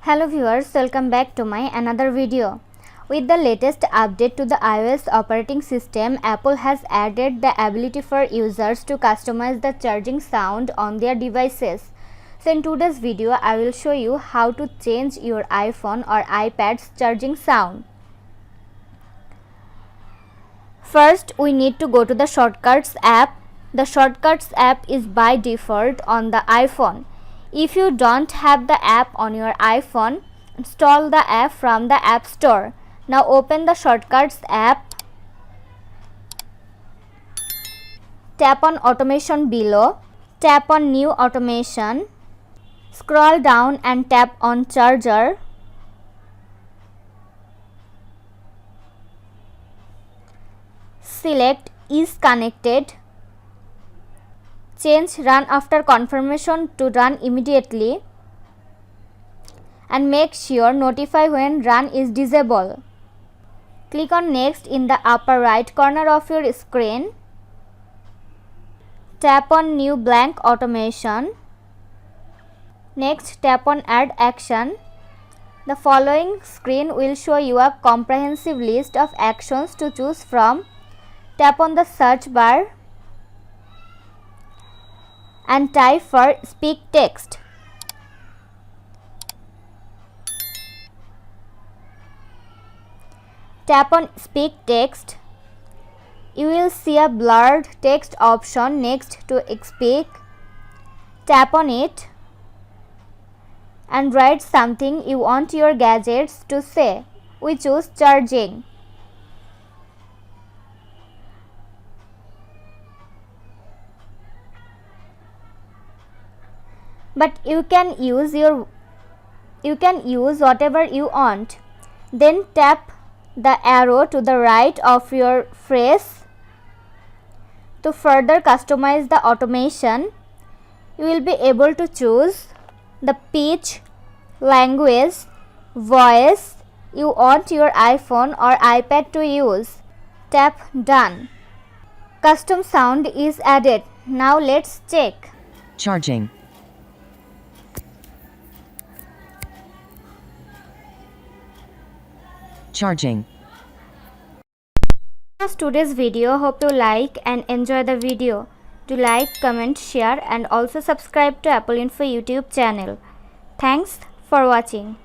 Hello viewers, welcome back to my another video. With the latest update to the iOS operating system, Apple has added the ability for users to customize the charging sound on their devices. So in today's video, I will show you how to change your iPhone or iPad's charging sound. First, we need to go to the Shortcuts app. The Shortcuts app is by default on the iPhone. If you don't have the app on your iPhone, install the app from the App Store. Now open the Shortcuts app. Tap on Automation below. Tap on New Automation. Scroll down and tap on Charger. Select Is Connected. Change Run after confirmation to Run immediately and make sure Notify when Run is disabled. Click on Next in the upper right corner of your screen. Tap on New Blank Automation. Next, tap on Add Action. The following screen will show you a comprehensive list of actions to choose from. Tap on the search bar and type for Speak Text. Tap on Speak Text. You will see a blurred text option next to Speak. Tap on it and write something you want your gadgets to say. We choose charging. But you can use whatever you want. Then tap the arrow to the right of your phrase. To further customize the automation, you will be able to choose the pitch, language, voice you want your iPhone or iPad to use. Tap Done. Custom sound is added. Now let's check. Charging. Charging. That's today's video. Hope you like and enjoy the video. Do like, comment, share and also subscribe to Apple Info YouTube channel. Thanks for watching.